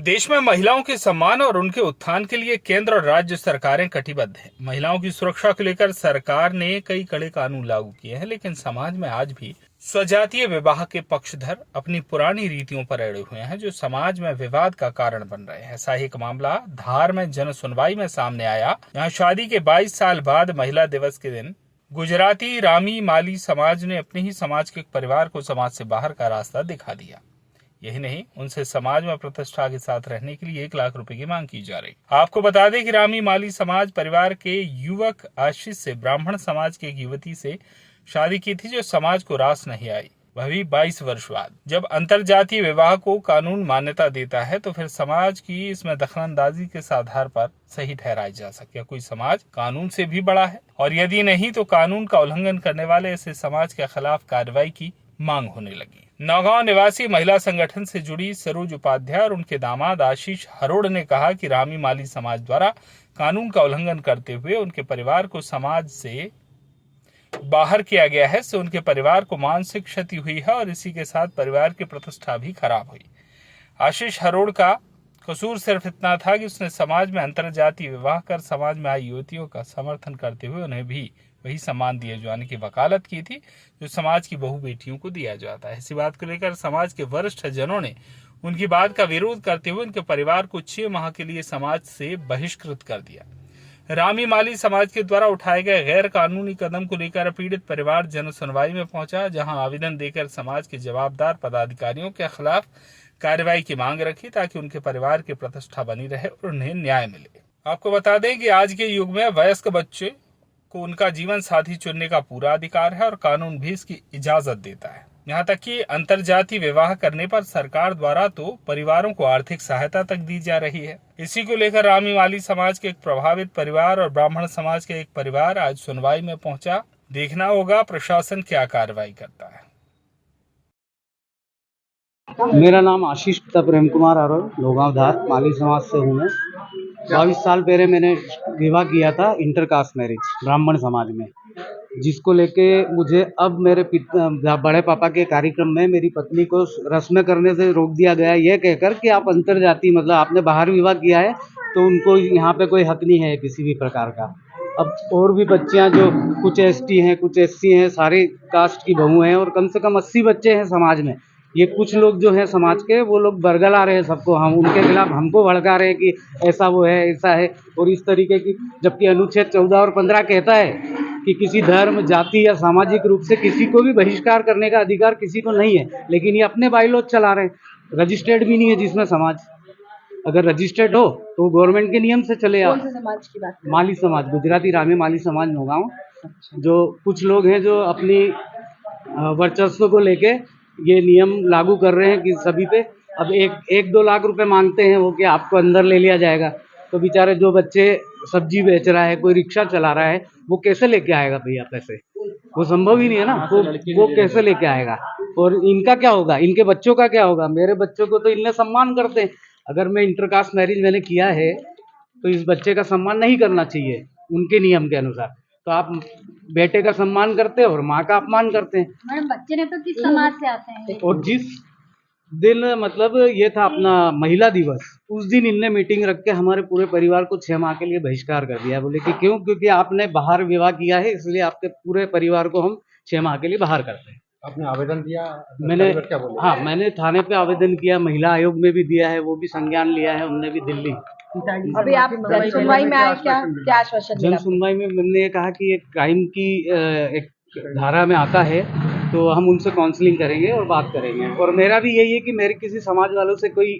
देश में महिलाओं के सम्मान और उनके उत्थान के लिए केंद्र और राज्य सरकारें कटिबद्ध हैं। महिलाओं की सुरक्षा को लेकर सरकार ने कई कड़े कानून लागू किए हैं, लेकिन समाज में आज भी स्वजातीय विवाह के पक्षधर अपनी पुरानी रीतियों पर अड़े हुए हैं, जो समाज में विवाद का कारण बन रहे हैं। ऐसा ही एक मामला धार में जन सुनवाई में सामने आया। यहाँ शादी के 22 साल बाद महिला दिवस के दिन गुजराती रामी माली समाज ने अपने ही समाज के एक परिवार को समाज से बाहर का रास्ता दिखा दिया। यही नहीं, उनसे समाज में प्रतिष्ठा के साथ रहने के लिए 1 लाख रुपए की मांग की जा रही। आपको बता दें कि रामी माली समाज परिवार के युवक आशीष से ब्राह्मण समाज की एक युवती से शादी की थी, जो समाज को रास नहीं आई, वह भी 22 वर्ष बाद। जब अंतरजातीय विवाह को कानून मान्यता देता है तो फिर समाज की इसमें दखलंदाजी के आधार पर सही ठहराई जा सकती है। कोई समाज कानून से भी बड़ा है, और यदि नहीं तो कानून का उल्लंघन करने वाले ऐसे समाज के खिलाफ कार्रवाई की मांग होने लगी। नौगांव निवासी महिला संगठन से जुड़ी सरोज उपाध्याय और उनके दामाद आशीष हरोड़ ने कहा कि रामी माली समाज द्वारा कानून का उल्लंघन करते हुए उनके परिवार को समाज से बाहर किया गया है, इससे उनके परिवार को मानसिक क्षति हुई है और इसी के साथ परिवार की प्रतिष्ठा भी खराब हुई। आशीष हरोड़ का कसूर सिर्फ इतना था कि उसने समाज में अंतरजातीय विवाह कर समाज में आई युवतियों का समर्थन करते हुए उन्हें भी वही सम्मान दिए जाने की वकालत की थी, जो समाज की बहू बेटियों को दिया जाता है। इसी बात को लेकर समाज के वरिष्ठ जनों ने उनकी बात का विरोध करते हुए उनके परिवार को 6 माह के लिए समाज से बहिष्कृत कर दिया। रामी माली समाज के द्वारा उठाए गए गैर कानूनी कदम को लेकर पीड़ित परिवार जन सुनवाई में पहुंचा, जहां आवेदन देकर समाज के जवाबदार पदाधिकारियों के खिलाफ कार्रवाई की मांग रखी, ताकि उनके परिवार की प्रतिष्ठा बनी रहे और उन्हें न्याय मिले। आपको बता दें कि आज के युग में वयस्क बच्चे को उनका जीवन साथी चुनने का पूरा अधिकार है और कानून भी इसकी इजाजत देता है। यहाँ तक कि अंतरजातीय विवाह करने पर सरकार द्वारा तो परिवारों को आर्थिक सहायता तक दी जा रही है। इसी को लेकर रामी माली समाज के एक प्रभावित परिवार और ब्राह्मण समाज के एक परिवार आज सुनवाई में पहुंचा। देखना होगा प्रशासन क्या कार्रवाई करता है। मेरा नाम आशीष प्रेम कुमार आरोड़, नौगांव धार माली समाज से हूँ मैं। 22 साल पहले मैंने विवाह किया था इंटरकास्ट मैरिज ब्राह्मण समाज में, जिसको लेके मुझे अब मेरे बड़े पापा के कार्यक्रम में मेरी पत्नी को रस्में करने से रोक दिया गया, यह कहकर कि आप अंतरजातीय मतलब आपने बाहर विवाह किया है तो उनको यहाँ पे कोई हक नहीं है किसी भी प्रकार का। अब और भी बच्चियाँ जो कुछ एसटी हैं कुछ एससी हैं, सारे कास्ट की बहू हैं और कम से कम 80 बच्चे हैं समाज में। ये कुछ लोग जो हैं समाज के, वो लोग बरगला रहे हैं सबको, हम उनके खिलाफ हमको भड़का रहे हैं कि ऐसा वो है ऐसा है और इस तरीके की, जबकि अनुच्छेद 14 और 15 कहता है कि किसी धर्म जाति या सामाजिक रूप से किसी को भी बहिष्कार करने का अधिकार किसी को नहीं है। लेकिन ये अपने बाईलॉज चला रहे हैं, रजिस्टर्ड भी नहीं है जिसमें समाज, अगर रजिस्टर्ड हो तो गवर्नमेंट के नियम से चले। आप समाज की बात, माली समाज, गुजराती रामी माली समाज नौगांव, जो कुछ लोग हैं जो अपनी वर्चस्व को लेके ये नियम लागू कर रहे हैं कि सभी पे अब 1-2 लाख रुपए मांगते हैं वो कि आपको अंदर ले लिया जाएगा। तो बेचारे जो बच्चे सब्जी बेच रहा है, कोई रिक्शा चला रहा है, वो कैसे लेके आएगा भैया पैसे? वो संभव ही नहीं है ना, वो कैसे लेके आएगा? और इनका क्या होगा, इनके बच्चों का क्या होगा? मेरे बच्चों को तो इनने सम्मान करते हैं। अगर मैं इंटरकास्ट मैरिज मैंने किया है तो इस बच्चे का सम्मान नहीं करना चाहिए उनके नियम के अनुसार। तो आप बेटे का सम्मान करते हैं और माँ का अपमान करते हैं। मैडम बच्चे ने तो किस समाज से आते हैं? और जिस दिन मतलब ये था अपना महिला दिवस, उस दिन इनने मीटिंग रख के हमारे पूरे परिवार को 6 माह के लिए बहिष्कार कर दिया। बोले कि क्यों? क्योंकि आपने बाहर विवाह किया है, इसलिए आपके पूरे परिवार को हम 6 माह के लिए बाहर करते हैं। आपने आवेदन दिया? मैंने क्या बोले? हाँ, मैंने थाने पे आवेदन किया, महिला आयोग में भी दिया है, वो भी संज्ञान लिया है उनने भी दिल्ली। अभी आप जन सुनवाई में आए, क्या आश्वासन जन मिला? सुनवाई में मैंने ये कहा कि एक क्राइम की एक धारा में आता है तो हम उनसे काउंसलिंग करेंगे और बात करेंगे। और मेरा भी यही है कि मेरे किसी समाज वालों से कोई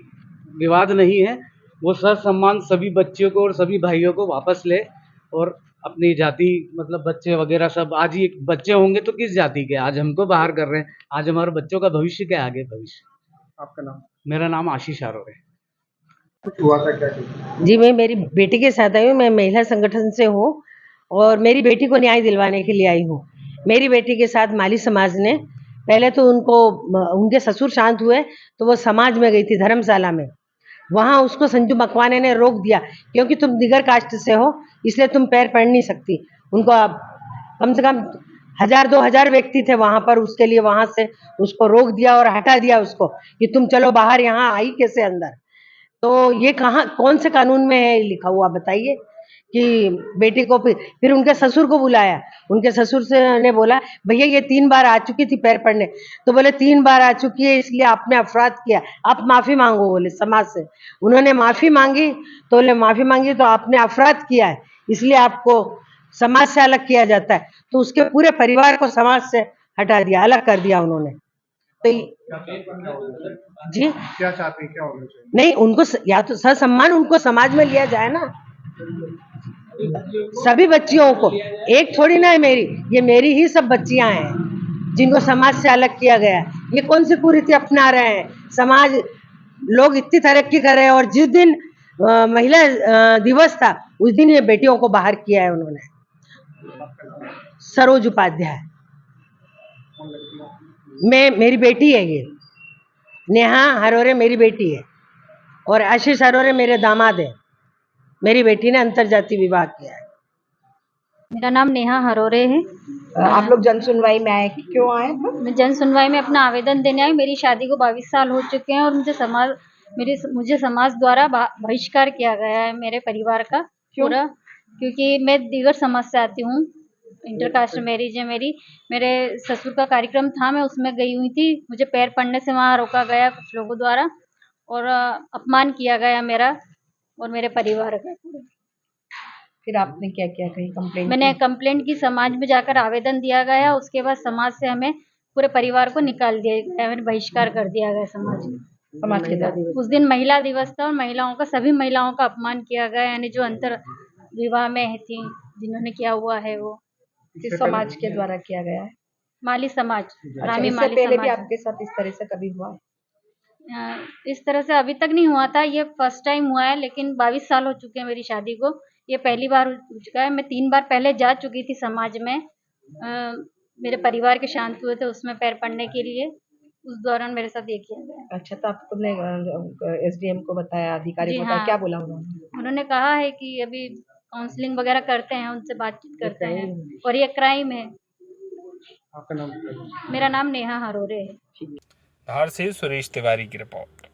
विवाद नहीं है, वो सम्मान सभी बच्चियों को और सभी भाइयों को वापस ले और अपनी जाति मतलब बच्चे वगैरह सब, आज ही बच्चे होंगे तो किस जाति के, आज हमको बाहर कर रहे हैं, आज हमारे बच्चों का भविष्य क्या, आगे भविष्य। आपका नाम? मेरा नाम आशीष आरोड़ है। कुछ हुआ था क्या? जी, मैं मेरी बेटी के साथ आई हूँ। मैं महिला संगठन से हूँ और मेरी बेटी को न्याय दिलवाने के लिए आई हूँ। मेरी बेटी के साथ माली समाज ने पहले तो उनके ससुर शांत हुए तो वो समाज में गई थी धर्मशाला में, वहाँ उसको संजू मकवाने ने रोक दिया, क्योंकि तुम दिगर कास्ट से हो इसलिए तुम पैर पड़ नहीं सकती। उनको कम से कम 1000-2000 व्यक्ति थे वहाँ पर, उसके लिए वहाँ से उसको रोक दिया और हटा दिया उसको कि तुम चलो बाहर, यहाँ आई कैसे अंदर। तो ये कहाँ कौन से कानून में है लिखा हुआ बताइए कि बेटी को फिर उनके ससुर को बुलाया। उनके ससुर से ने बोला भैया ये 3 बार आ चुकी थी पैर पड़ने, तो बोले 3 बार आ चुकी है इसलिए आपने अपराध किया, आप माफी मांगो बोले समाज से। उन्होंने माफी मांगी तो बोले माफी मांगी तो आपने अपराध किया है इसलिए आपको समाज से अलग किया जाता है। तो उसके पूरे परिवार को समाज से हटा दिया, अलग कर दिया उन्होंने। तो जी क्या चाहते हैं, क्या होना चाहिए? नहीं, उनको या तो ससम्मान उनको समाज में लिया जाए ना, सभी बच्चियों को। एक थोड़ी ना है मेरी, ये मेरी ही सब बच्चियां हैं जिनको समाज से अलग किया गया है। ये कौन सी कुरीति अपना रहे हैं? समाज लोग इतनी तरक्की कर रहे हैं और जिस दिन महिला दिवस था उस दिन ये बेटियों को बाहर किया है उन्होंने। सरोज उपाध्याय मेरी बेटी है, ये नेहा हरोरे मेरी बेटी है और आशीष हरोरे मेरे दामाद है। मेरी बेटी ने अंतरजातीय विवाह किया है। मेरा नाम नेहा हरोरे है। आप लोग जन सुनवाई में आए, क्यों आए? मैं जन सुनवाई में अपना आवेदन देने आई। मेरी शादी को 22 साल हो चुके हैं और मुझे समाज द्वारा बहिष्कार किया गया है मेरे परिवार का पूरा, क्योंकि मैं दीगर समाज से आती हूँ। इंटरकास्ट मैरिज है मेरी। मेरे ससुर का कार्यक्रम था, मैं उसमें गई हुई थी। मुझे पैर पड़ने से वहाँ रोका गया कुछ लोगों द्वारा और अपमान किया गया मेरा और मेरे परिवार का। फिर आपने क्या किया, कहीं कंप्लेंट? मैंने कंप्लेंट की, समाज में जाकर आवेदन दिया गया। उसके बाद समाज से हमें पूरे परिवार को निकाल दिया गया, मैंने बहिष्कार कर दिया गया समाज में। समाज के साथ उस दिन महिला दिवस था और महिलाओं का, सभी महिलाओं का अपमान किया गया, यानी जो अंतर विवाह में थी जिन्होंने किया हुआ है वो किस समाज के द्वारा किया गया है? माली समाज, रामी इससे माली पहले भी समाज। आपके साथ इस तरह से कभी हुआ है? इस तरह से अभी तक नहीं हुआ था, ये फर्स्ट टाइम हुआ है। लेकिन 22 साल हो चुके हैं मेरी शादी को, ये पहली बार हो चुका है। मैं 3 बार पहले जा चुकी थी समाज में, मेरे परिवार के शांत हुए थे उसमें पैर पड़ने के लिए, उस दौरान मेरे साथ ये किया गया। अच्छा, तो आपने एसडीएम को बताया, अधिकारी जी को बताया, हाँ। क्या बोला उन्होंने? उन्होंने कहा है कि अभी काउंसलिंग वगैरह करते हैं, उनसे बातचीत करते हैं और ये क्राइम है। आपका नाम? मेरा नाम नेहा हरोरे है। धार से सुरेश तिवारी की रिपोर्ट।